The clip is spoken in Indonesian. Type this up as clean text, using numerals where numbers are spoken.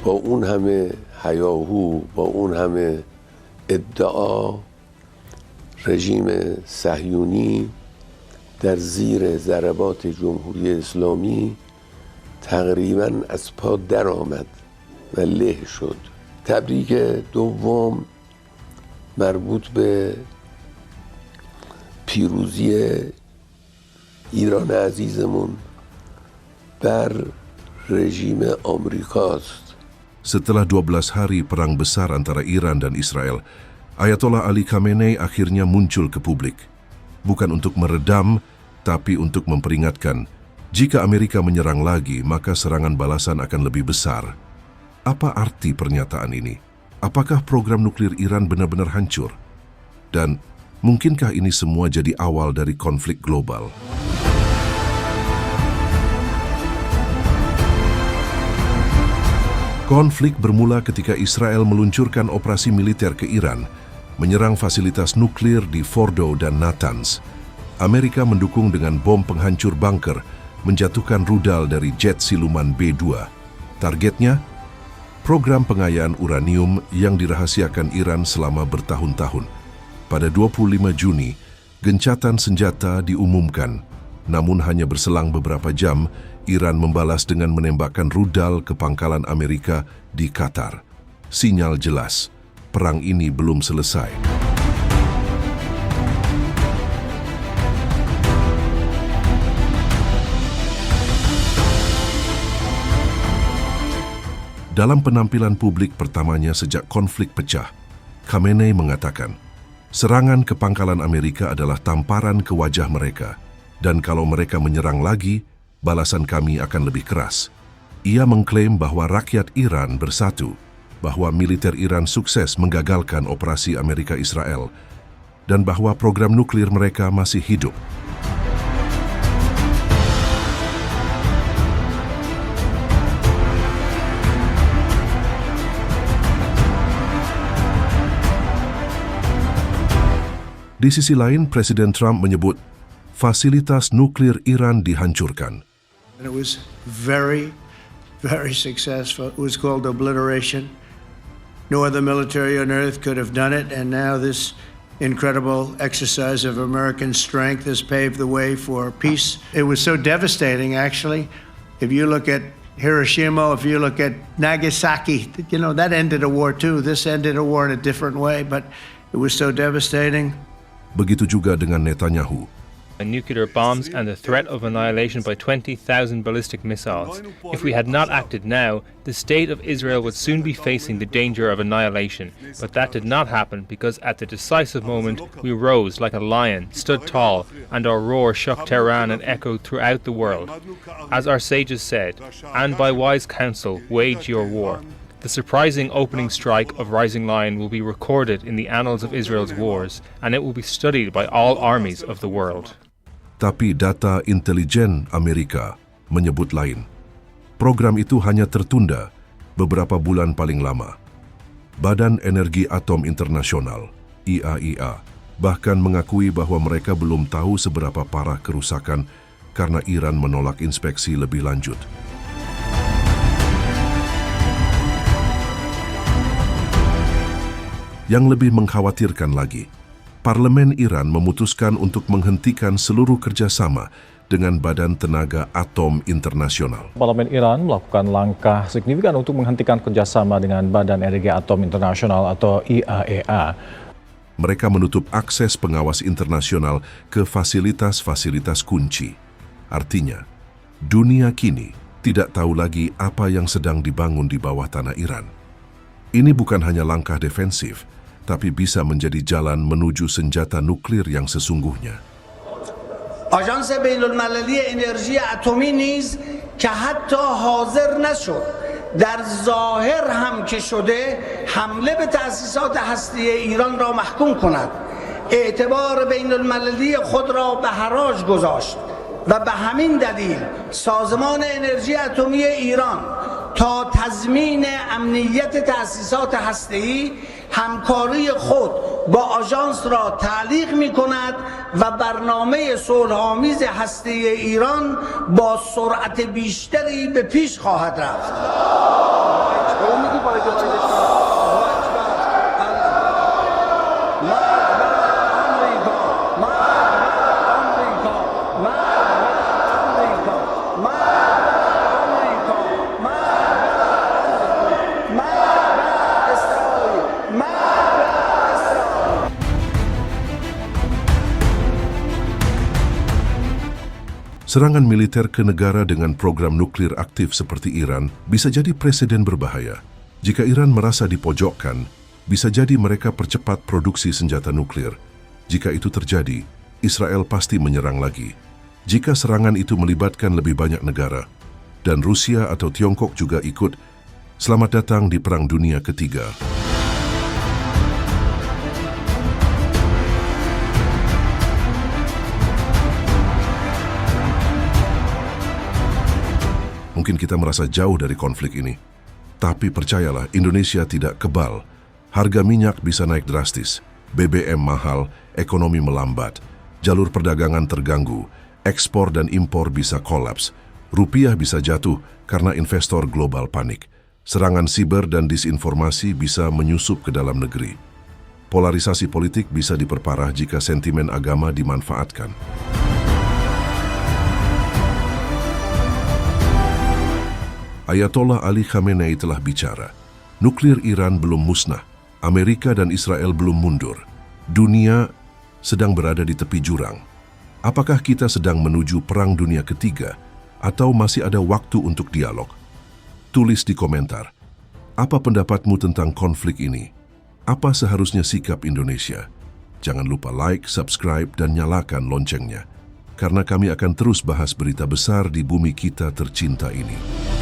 با اون همه هیاهو، با اون همه ادعا، رژیم صهیونی در زیر ضربات جمهوری اسلامی تقریباً از پا در آمد و له شد. تبریک دوم مربوط به پیروزی ایران عزیزمون بر rejim Amerikaast. Setelah 12 hari perang besar antara Iran dan Israel, Ayatollah Ali Khamenei akhirnya muncul ke publik. Bukan untuk meredam, tapi untuk memperingatkan, jika Amerika menyerang lagi, maka serangan balasan akan lebih besar. Apa arti pernyataan ini? Apakah program nuklir Iran benar-benar hancur? Dan mungkinkah ini semua jadi awal dari konflik global? Konflik bermula ketika Israel meluncurkan operasi militer ke Iran, menyerang fasilitas nuklir di Fordo dan Natanz. Amerika mendukung dengan bom penghancur bunker, menjatuhkan rudal dari jet siluman B-2. Targetnya, program pengayaan uranium yang dirahasiakan Iran selama bertahun-tahun. Pada 25 Juni, gencatan senjata diumumkan, namun hanya berselang beberapa jam, Iran membalas dengan menembakkan rudal ke pangkalan Amerika di Qatar. Sinyal jelas, perang ini belum selesai. Dalam penampilan publik pertamanya sejak konflik pecah, Khamenei mengatakan, serangan ke pangkalan Amerika adalah tamparan ke wajah mereka, dan kalau mereka menyerang lagi, balasan kami akan lebih keras. Ia mengklaim bahwa rakyat Iran bersatu, bahwa militer Iran sukses menggagalkan operasi Amerika-Israel, dan bahwa program nuklir mereka masih hidup. Di sisi lain, Presiden Trump menyebut fasilitas nuklir Iran dihancurkan. It was very, very successful. It was called obliteration. No other military on earth could have done it, and now this incredible exercise of American strength has paved the way for peace. It was so devastating, actually. If you look at Hiroshima, if you look at Nagasaki, you know, that ended a war too. This ended a war in a different way, but it was so devastating. Begitu juga dengan Netanyahu. Nuclear bombs and the threat of annihilation by 20,000 ballistic missiles. If we had not acted now, the state of Israel would soon be facing the danger of annihilation. But that did not happen because at the decisive moment we rose like a lion, stood tall, and our roar shook Tehran and echoed throughout the world. As our sages said, and by wise counsel wage your war. The surprising opening strike of Rising Lion will be recorded in the annals of Israel's wars, and it will be studied by all armies of the world. Tapi data intelijen Amerika menyebut lain. Program itu hanya tertunda beberapa bulan paling lama. Badan Energi Atom Internasional, IAEA, bahkan mengakui bahwa mereka belum tahu seberapa parah kerusakan karena Iran menolak inspeksi lebih lanjut. Yang lebih mengkhawatirkan lagi, Parlemen Iran memutuskan untuk menghentikan seluruh kerjasama dengan Badan Tenaga Atom Internasional. Parlemen Iran melakukan langkah signifikan untuk menghentikan kerjasama dengan Badan Energi Atom Internasional atau IAEA. Mereka menutup akses pengawas internasional ke fasilitas-fasilitas kunci. Artinya, dunia kini tidak tahu lagi apa yang sedang dibangun di bawah tanah Iran. Ini bukan hanya langkah defensif, tapi bisa menjadi jalan menuju senjata nuklir yang sesungguhnya. آژانس بین‌المللی انرژی اتمی نیز که حتی حاضر نشد در ظاهر هم که شده حمله به تأسیسات هسته‌ای ایران را محکوم کند، اعتبار بین‌المللی خود را به حراج گذاشت و به همین دلیل سازمان انرژی اتمی ایران تا تضمین امنیت تأسیسات هسته‌ای همکاری خود با آژانس را تعلیق می‌کند و برنامه صلح‌آمیز هسته‌ای ایران با سرعت بیشتری به پیش خواهد رفت. Serangan militer ke negara dengan program nuklir aktif seperti Iran bisa jadi presiden berbahaya. Jika Iran merasa dipojokkan, bisa jadi mereka percepat produksi senjata nuklir. Jika itu terjadi, Israel pasti menyerang lagi. Jika serangan itu melibatkan lebih banyak negara, dan Rusia atau Tiongkok juga ikut, selamat datang di Perang Dunia Ketiga. Mungkin kita merasa jauh dari konflik ini. Tapi percayalah, Indonesia tidak kebal. Harga minyak bisa naik drastis, BBM mahal, ekonomi melambat, jalur perdagangan terganggu, ekspor dan impor bisa kolaps, rupiah bisa jatuh karena investor global panik. Serangan siber dan disinformasi bisa menyusup ke dalam negeri. Polarisasi politik bisa diperparah jika sentimen agama dimanfaatkan. Ayatollah Ali Khamenei telah bicara. Nuklir Iran belum musnah. Amerika dan Israel belum mundur. Dunia sedang berada di tepi jurang. Apakah kita sedang menuju Perang Dunia Ketiga atau masih ada waktu untuk dialog? Tulis di komentar. Apa pendapatmu tentang konflik ini? Apa seharusnya sikap Indonesia? Jangan lupa like, subscribe, dan nyalakan loncengnya. Karena kami akan terus bahas berita besar di bumi kita tercinta ini.